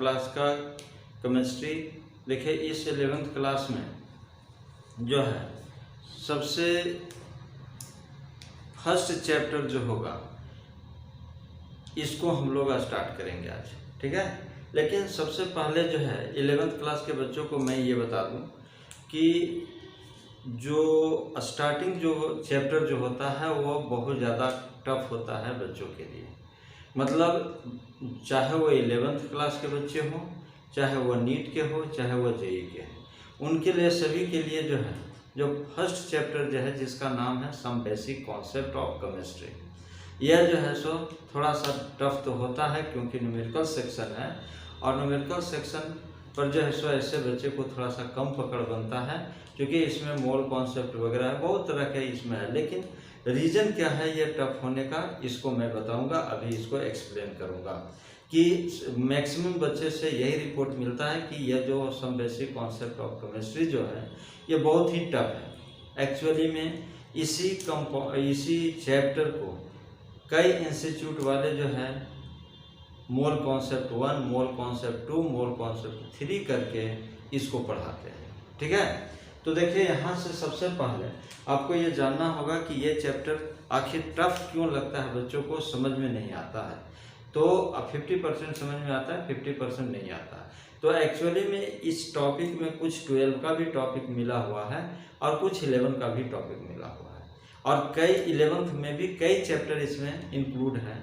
Class का chemistry. देखिए इस 11th क्लास में जो है सबसे फर्स्ट चैप्टर जो होगा इसको हम लोग स्टार्ट करेंगे आज, ठीक है। लेकिन सबसे पहले जो है 11th क्लास के बच्चों को मैं ये बता दूं कि जो स्टार्टिंग जो चैप्टर जो होता है वो बहुत ज़्यादा टफ होता है बच्चों के लिए। मतलब चाहे वो 11th क्लास के बच्चे हों, चाहे वो नीट के हो, चाहे वो जेई के हैं, उनके लिए सभी के लिए जो है जो फर्स्ट चैप्टर जो है जिसका नाम है some basic concept of chemistry, यह जो है सो थोड़ा सा टफ तो होता है क्योंकि न्यूमेरिकल सेक्शन है और न्यूमेरिकल सेक्शन पर जो है सो ऐसे बच्चे को थोड़ा सा कम पकड़ बनता है क्योंकि इसमें मोल कॉन्सेप्ट वगैरह है, बहुत तरह के इसमें है। लेकिन रीज़न क्या है ये टफ होने का, इसको मैं बताऊंगा, अभी इसको एक्सप्लेन करूंगा कि मैक्सिमम बच्चे से यही रिपोर्ट मिलता है कि यह जो some basic concept of chemistry जो है ये बहुत ही टफ है। एक्चुअली में इसी चैप्टर को कई इंस्टीट्यूट वाले जो है mole concept 1, mole concept 2, mole concept 3 करके इसको पढ़ाते हैं, ठीक है। तो देखिए यहाँ से सबसे पहले आपको ये जानना होगा कि ये चैप्टर आखिर टफ क्यों लगता है, बच्चों को समझ में नहीं आता है। तो 50% समझ में आता है, 50% नहीं आता है। तो एक्चुअली में इस टॉपिक में कुछ 12 का भी टॉपिक मिला हुआ है और कुछ 11 का भी टॉपिक मिला हुआ है और कई 11th में भी कई चैप्टर इसमें इंक्लूड हैं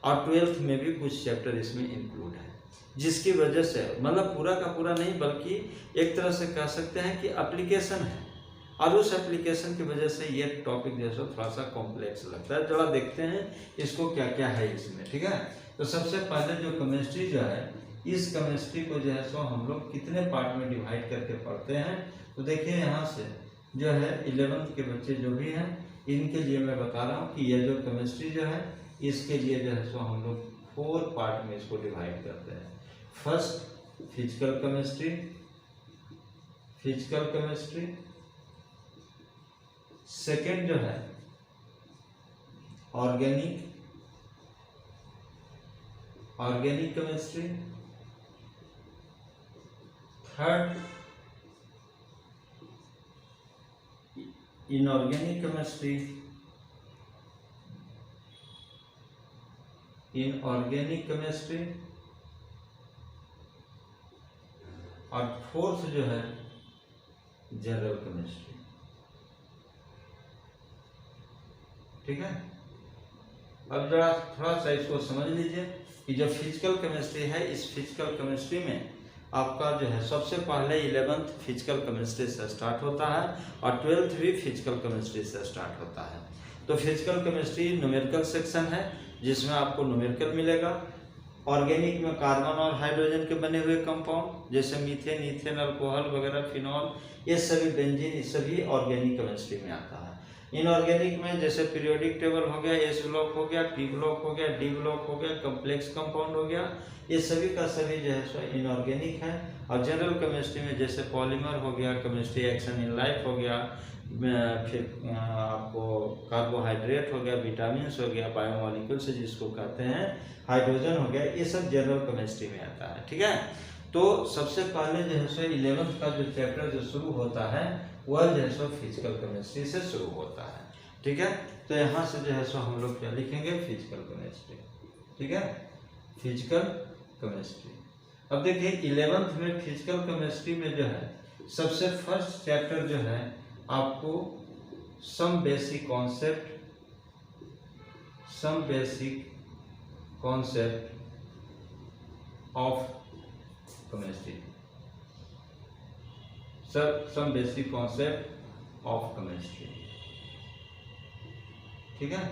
और 12th में भी कुछ चैप्टर इसमें इंक्लूड है, जिसकी वजह से मतलब पूरा का पूरा नहीं बल्कि एक तरह से कह सकते हैं कि एप्लीकेशन है और उस एप्लीकेशन की वजह से ये टॉपिक जैसा थोड़ा सा कॉम्प्लेक्स लगता है। जरा देखते हैं इसको क्या क्या है इसमें, ठीक है। तो सबसे पहले जो केमिस्ट्री जो है, इस केमिस्ट्री को जो है सो हम लोग कितने पार्ट में डिवाइड करके पढ़ते हैं। तो देखिए यहाँ से जो है 11th के बच्चे जो भी हैं इनके लिए मैं बता रहा हूँ कि यह जो केमिस्ट्री जो है इसके लिए जो है सो हम लोग 4 पार्ट में इसको डिवाइड करते हैं। फर्स्ट फिजिकल केमिस्ट्री, सेकेंड जो है organic chemistry, third inorganic chemistry, और फोर्थ जो है जनरल केमिस्ट्री, ठीक है। अब जरा थोड़ा सा इसको समझ लीजिए कि जो फिजिकल केमिस्ट्री है, इस फिजिकल केमिस्ट्री में आपका जो है सबसे पहले 11th फिजिकल केमिस्ट्री से स्टार्ट होता है और 12th भी फिजिकल केमिस्ट्री से स्टार्ट होता है। तो फिजिकल केमिस्ट्री न्यूमेरिकल सेक्शन है जिसमें आपको न्यूमेरिकल मिलेगा। ऑर्गेनिक में कार्बन और हाइड्रोजन के बने हुए कंपाउंड जैसे मीथेन, इथेन, अल्कोहल वगैरह, फिनॉल, ये सभी बेंजीन, ये सभी ऑर्गेनिक केमिस्ट्री में आता है। इनऑर्गेनिक में जैसे पीरियोडिक टेबल हो गया, एस ब्लॉक हो गया, पी ब्लॉक हो गया, डी ब्लॉक हो गया, कम्प्लेक्स कंपाउंड हो गया, ये सभी का सभी जो है सो इनऑर्गेनिक है। और जनरल केमिस्ट्री में जैसे पॉलीमर हो गया, केमिस्ट्री एक्शन इन लाइफ हो गया, फिर आपको कार्बोहाइड्रेट हो गया, विटामिन हो गया, बायोमोलिक्यूल्स जिसको कहते हैं, हाइड्रोजन हो गया, ये सब जनरल केमिस्ट्री में आता है, ठीक है। तो सबसे पहले जो है सो 11th का जो चैप्टर जो शुरू होता है वह जो है सो फिजिकल केमिस्ट्री से शुरू होता है, ठीक है। तो यहाँ से जो है सो हम लोग क्या लिखेंगे, फिजिकल केमिस्ट्री, ठीक है, फिजिकल केमिस्ट्री। अब देखिए 11th में फिजिकल केमिस्ट्री में जो है सबसे फर्स्ट चैप्टर जो है आपको some basic concept of chemistry, some basic concept of chemistry, ठीक है।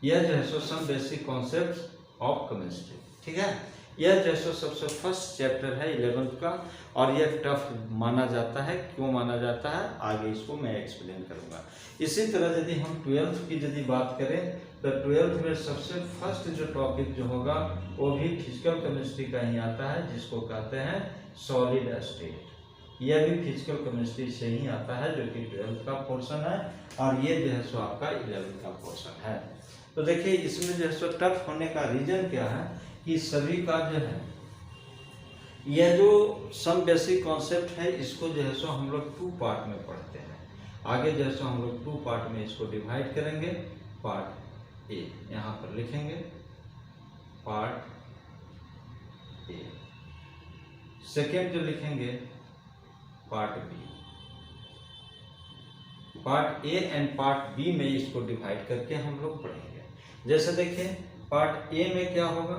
यह जो है सो some basic concept of chemistry, ठीक है। यह जो है सबसे फर्स्ट चैप्टर है 11th का और यह टफ माना जाता है। क्यों माना जाता है आगे इसको मैं एक्सप्लेन करूंगा। इसी तरह यदि हम 12th की यदि बात करें तो 12th में सबसे फर्स्ट जो टॉपिक जो होगा वो भी फिजिकल केमिस्ट्री का ही आता है, जिसको कहते हैं सॉलिड स्टेट। यह भी फिजिकल केमिस्ट्री से ही आता है जो कि 12th का पोर्शन है और ये जो है सो आपका 11th का पोर्शन है। तो देखिए इसमें जो है सो टफ होने का रीजन क्या है कि सभी का जो है यह जो सम बेसिक कॉन्सेप्ट है इसको जो है सो हम लोग 2 पार्ट में पढ़ते हैं। आगे जो है सो हम लोग 2 पार्ट में इसको डिवाइड करेंगे। पार्ट ए यहाँ पर लिखेंगे, पार्ट ए। सेकेंड जो लिखेंगे part B. Part A and part B में इसको डिवाइड करके हम लोग पढ़ेंगे। जैसे देखिए पार्ट ए में क्या होगा,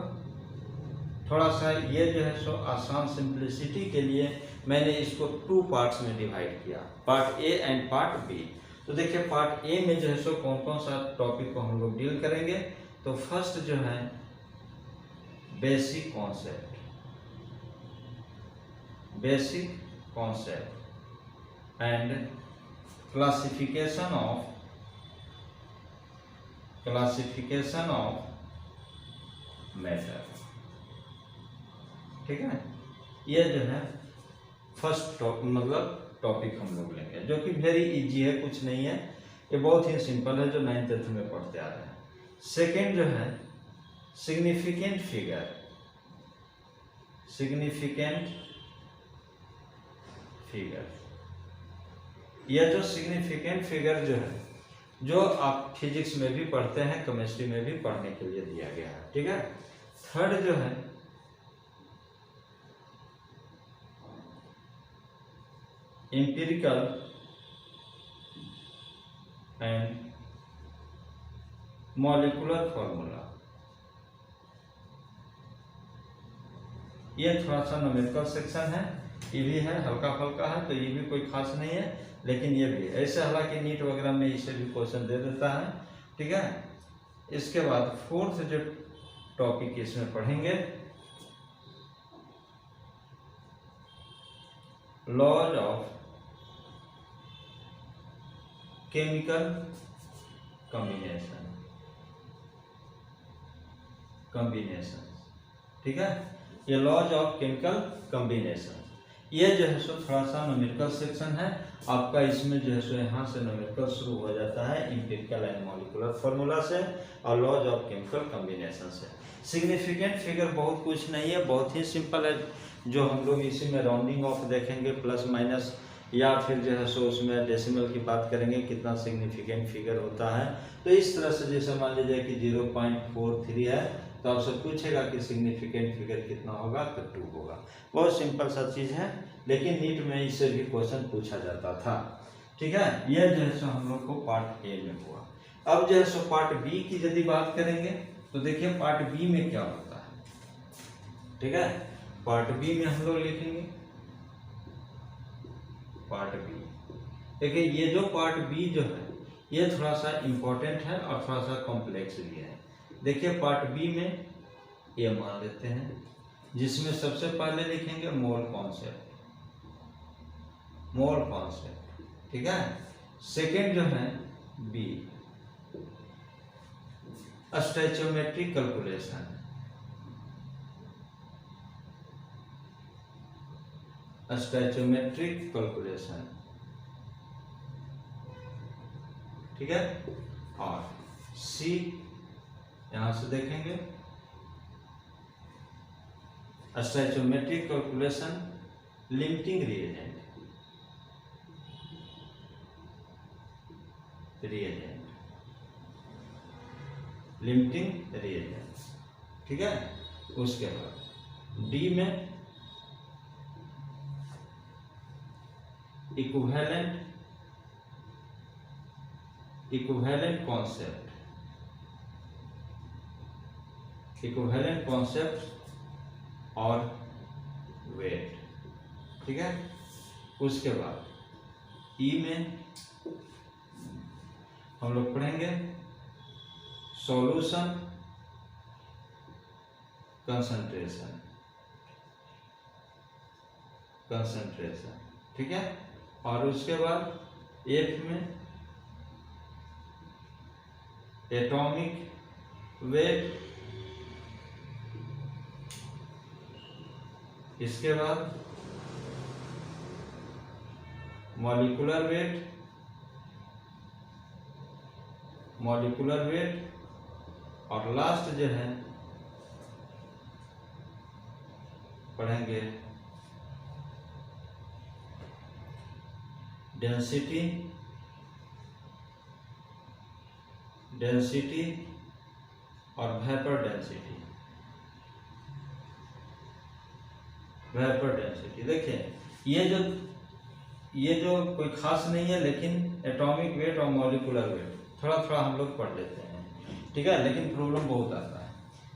थोड़ा सा ये जो है सो आसान सिंप्लिसिटी के लिए मैंने इसको 2 पार्ट्स में डिवाइड किया, part A and part B. तो देखिए पार्ट ए में जो है सो कौन कौन सा टॉपिक को हम लोग डील करेंगे। तो फर्स्ट जो है basic concept, basic concept and classification of matter. ठीक है, ये जो है फर्स्ट मतलब टॉपिक हम लोग लेंगे, जो कि वेरी इजी है, कुछ नहीं है, ये बहुत ही सिंपल है, जो 9th में पढ़ते आ रहे हैं। सेकेंड जो है सिग्निफिकेंट फिगर, यह जो सिग्निफिकेंट फिगर जो है, जो आप फिजिक्स में भी पढ़ते हैं, केमिस्ट्री में भी पढ़ने के लिए दिया गया है। ठीक है। थर्ड जो है एम्पिरिकल एंड मॉलिक्यूलर फॉर्मूला। ये थोड़ा सा न्यूमेरिकल सेक्शन है, ये भी है, हल्का फल्का है, तो ये भी कोई खास नहीं है, लेकिन ये भी ऐसे, हालांकि नीट वगैरह में इसे भी क्वेश्चन दे देता है। ठीक है। इसके बाद फोर्थ जो टॉपिक इसमें पढ़ेंगे लॉज ऑफ केमिकल कॉम्बिनेशन। ठीक है, ये लॉज ऑफ केमिकल कॉम्बिनेशन, ये जो है सो थोड़ा सा न्यूमेरिकल सेक्शन है आपका। इसमें जो है सो यहाँ से न्यूमेरिकल शुरू हो जाता है एम्पिरिकल एंड मॉलिक्यूलर फार्मूला से और लॉज ऑफ केमिकल कॉम्बिनेशन से। सिग्निफिकेंट फिगर बहुत कुछ नहीं है, बहुत ही सिंपल है, जो हम लोग इसी में राउंडिंग ऑफ देखेंगे, प्लस माइनस, या फिर जो है सो उसमें डेसिमल की बात करेंगे, कितना सिग्निफिकेंट फिगर होता है। तो इस तरह से जैसे मान लीजिए कि 0.43 है, तो आपसे पूछेगा कि सिग्निफिकेंट फिगर कितना होगा, तो 2 होगा। बहुत सिंपल सा चीज़ है, लेकिन नीट में इससे भी क्वेश्चन पूछा जाता था। ठीक है, यह जो है सो हम लोग को पार्ट ए में हुआ। अब जो है सो पार्ट बी की यदि बात करेंगे, तो देखिए पार्ट बी में क्या होता है। ठीक है, पार्ट बी में हम लोग लिखेंगे पार्ट बी। देखिए ये जो पार्ट बी जो है, ये थोड़ा सा इम्पोर्टेंट है और थोड़ा सा कॉम्प्लेक्स भी है। देखिए पार्ट बी में ये मान लेते हैं, जिसमें सबसे पहले लिखेंगे मोल कॉन्सेप्ट। ठीक है। सेकेंड जो है बी स्टोइचोमेट्रिक कैलकुलेशन, ठीक है। और सी यहां से देखेंगे stoichiometric calculation limiting reagent, limiting reagent. ठीक है। उसके बाद डी में इक्विवेलेंट कॉन्सेप्ट और वेट। ठीक है। उसके बाद ई में हम लोग पढ़ेंगे सॉल्यूशन कंसंट्रेशन। ठीक है। और उसके बाद एफ में एटॉमिक वेट। इसके बाद मॉलिक्यूलर वेट और लास्ट जो है पढ़ेंगे डेंसिटी और वेपर डेंसिटी। देखिए ये जो कोई खास नहीं है, लेकिन एटॉमिक वेट और मॉलिक्यूलर वेट थोड़ा थोड़ा हम लोग पढ़ लेते हैं, ठीक है, लेकिन प्रॉब्लम बहुत आता है।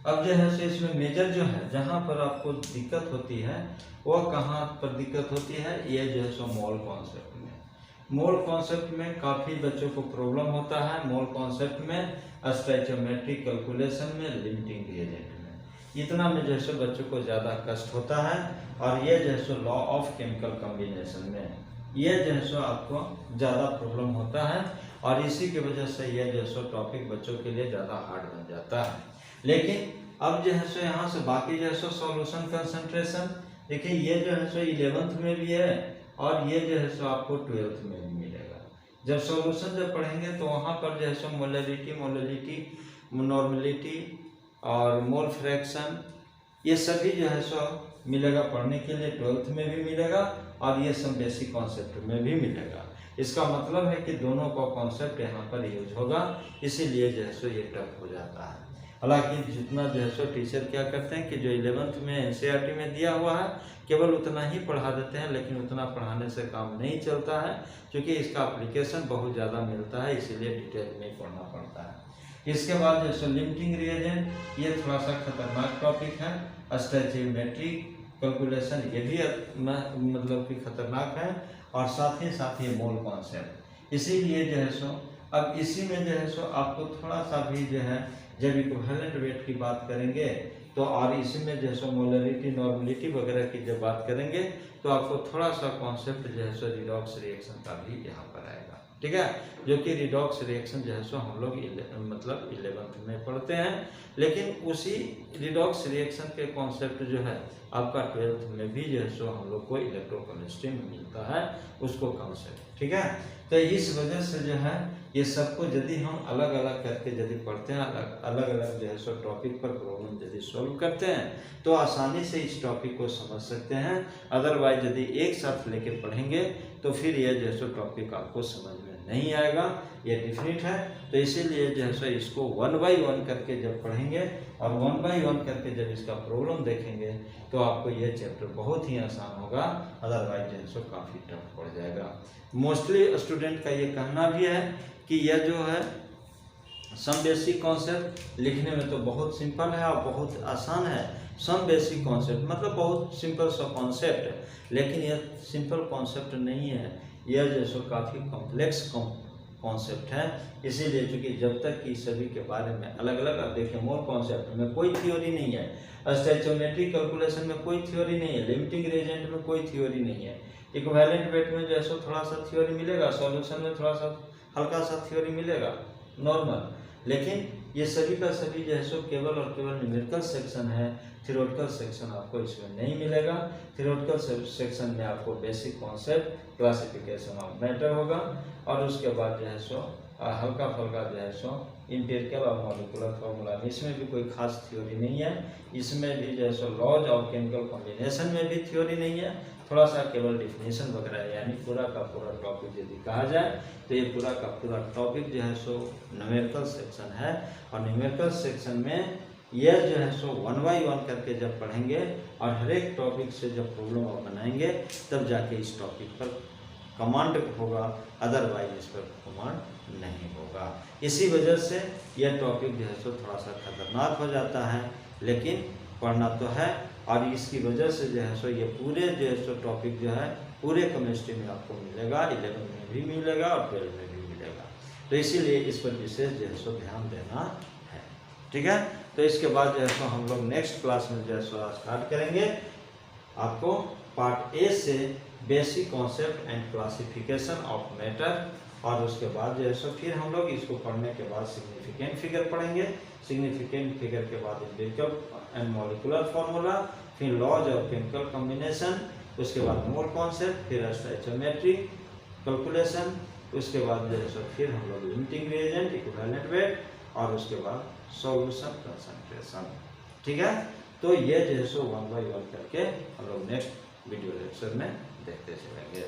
अब जो है सो इसमें मेजर जो है, जहाँ पर आपको दिक्कत होती है वह कहाँ पर दिक्कत होती है, ये जो है सो मोल कॉन्सेप्ट में। मोल कॉन्सेप्ट में काफ़ी बच्चों को प्रॉब्लम होता है। मोल कॉन्सेप्ट में, स्टोइचियोमेट्रिक कैलकुलेशन में, लिमिटिंग रिएजेंट में, इतना में जो है सो बच्चों को ज़्यादा कष्ट होता है। और ये जो है so law of chemical combination में ये जो है सो आपको ज़्यादा प्रॉब्लम होता है, और इसी की वजह से ये जो है सो टॉपिक बच्चों के लिए ज़्यादा हार्ड बन जाता है। लेकिन अब जो है सो यहाँ से बाकी जो है सो सॉल्यूशन कंसंट्रेशन, देखिए ये जो है सो 11th में भी है और ये जो है सो आपको 12th में भी मिलेगा। जब सॉल्यूशन जब पढ़ेंगे तो वहाँ पर जो है सो मोलैलिटी, नॉर्मलिटी और मोल फ्रैक्शन, ये सभी जो है सो मिलेगा पढ़ने के लिए। 12th में भी मिलेगा और ये सब बेसिक कॉन्सेप्ट में भी मिलेगा। इसका मतलब है कि दोनों का कॉन्सेप्ट यहाँ पर यूज होगा, इसीलिए जो है सो ये टफ हो जाता है। हालांकि जितना जो है सो टीचर क्या करते हैं कि जो 11th में NCERT में दिया हुआ है केवल उतना ही पढ़ा देते हैं, लेकिन उतना पढ़ाने से काम नहीं चलता है, क्योंकि इसका एप्लीकेशन बहुत ज़्यादा मिलता है, इसीलिए डिटेल में पढ़ना पड़ता है। इसके बाद जो है लिमिटिंग रिएजेंट, ये थोड़ा सा खतरनाक टॉपिक है। स्टोइचियोमेट्रिक कैलकुलेशन, ये भी मतलब कि खतरनाक है, और साथ ही मोल कॉन्सेप्ट। इसीलिए जो है सो अब इसी में जो है सो आपको थोड़ा सा भी जो है, जब इक्विवेलेंट वेट की बात करेंगे तो, और इसी में जो है सो मोलैलिटी, नॉर्मलिटी वगैरह की जब बात करेंगे तो आपको थोड़ा सा कॉन्सेप्ट जो है सो रिडॉक्स रिएक्शन का भी यहाँ पर आएगा, ठीक है, जो कि रिडॉक्स रिएक्शन जो है सो हम लोग मतलब 11th में पढ़ते हैं। लेकिन उसी रिडॉक्स रिएक्शन के कॉन्सेप्ट जो है आपका 12th में भी जो है सो हम लोग को इलेक्ट्रोकेमिस्ट्री में मिलता है उसको कॉन्सेप्ट, ठीक है। तो इस वजह से जो है ये सबको यदि हम अलग अलग करके यदि पढ़ते हैं, अलग अलग जो है सो टॉपिक पर प्रॉब्लम यदि सॉल्व करते हैं तो आसानी से इस टॉपिक को समझ सकते हैं। अदरवाइज यदि एक साथ लेके पढ़ेंगे तो फिर ये जो है सो टॉपिक आपको समझ में नहीं आएगा, ये डिफिनिट है। तो इसीलिए जो है सो इसको 1 by 1 करके जब पढ़ेंगे और 1 by 1 करके जब इसका प्रॉब्लम देखेंगे तो आपको ये चैप्टर बहुत ही आसान होगा, अदरवाइज जो है सो काफ़ी टफ पड़ जाएगा। मोस्टली स्टूडेंट का ये कहना भी है कि यह जो है सम बेसिक कॉन्सेप्ट लिखने में तो बहुत सिंपल है और बहुत आसान है। सम बेसिक कॉन्सेप्ट मतलब बहुत सिंपल सा कॉन्सेप्ट है, लेकिन यह सिंपल कॉन्सेप्ट नहीं है, यह जो सो काफ़ी कॉम्प्लेक्स कॉन्सेप्ट है। इसीलिए चूँकि जब तक कि सभी के बारे में अलग अलग, अब देखिए मोल कॉन्सेप्ट में कोई थ्योरी नहीं है, स्टोइचियोमेट्रिक कैलकुलेशन में कोई थ्योरी नहीं है, लिमिटिंग रिएजेंट में कोई थ्योरी नहीं है, इक्विवेलेंट वेट में जो है सो थोड़ा सा थ्योरी मिलेगा, सॉल्यूशन में थोड़ा सा हल्का सा थ्योरी मिलेगा नॉर्मल, लेकिन ये सभी का सभी जो है सो केवल और केवल न्यूमेरिकल सेक्शन है। थ्योरेटिकल सेक्शन आपको इसमें नहीं मिलेगा। थ्योरेटिकल सेक्शन में आपको basic concept, classification of matter होगा, और उसके बाद जो है सो हल्का फुल्का जो है सो एम्पिरिकल और मॉलिक्यूलर फार्मूला, इसमें भी कोई खास थ्योरी नहीं है। इसमें भी जो है सो लॉज और केमिकल कॉम्बिनेशन में भी थ्योरी नहीं है, थोड़ा सा केवल डिफिनेशन वगैरह है। यानी पूरा का पूरा टॉपिक यदि कहा जाए तो ये पूरा का पूरा टॉपिक जो है सो न्यूमेरिकल सेक्शन है, और न्यूमेरिकल सेक्शन में यह जो है सो 1 by 1 करके जब पढ़ेंगे और हर एक टॉपिक से जब प्रॉब्लम बनाएंगे तब जाके इस टॉपिक पर कमांड होगा, अदरवाइज इस पर कमांड नहीं होगा। इसी वजह से यह टॉपिक जो है सो थोड़ा सा खतरनाक हो जाता है, लेकिन पढ़ना तो है। और इसकी वजह से जो है सो ये पूरे जो है सो टॉपिक जो है पूरे केमिस्ट्री में आपको मिलेगा, 11 में भी मिलेगा और 12 में भी मिलेगा। तो इसीलिए इस पर विशेष जो है सो ध्यान देना है, ठीक है। तो इसके बाद जो है सो हम लोग नेक्स्ट क्लास में जो है सो स्टार्ट करेंगे आपको पार्ट ए से basic concept and classification of matter, और उसके बाद जो है सो फिर हम लोग इसको पढ़ने के बाद सिग्निफिकेंट फिगर पढ़ेंगे। सिग्निफिकेंट फिगर के बाद एम्पिरिकल एंड मॉलिक्यूलर फार्मूला, फिर लॉज और केमिकल कॉम्बिनेशन, उसके बाद मोल कॉन्सेप्ट, फिर स्टोइचियोमेट्रिक कैलकुलेशन, उसके बाद जो है सो फिर हम लोग लिमिटिंग रिएजेंट, इक्विवेलेंट वेट, और उसके बाद सॉल्यूशन कंसंट्रेशन, ठीक है। तो ये जो है सो 1 by 1 करके हम लोग नेक्स्ट वीडियो लेक्चर में देखते चलेंगे।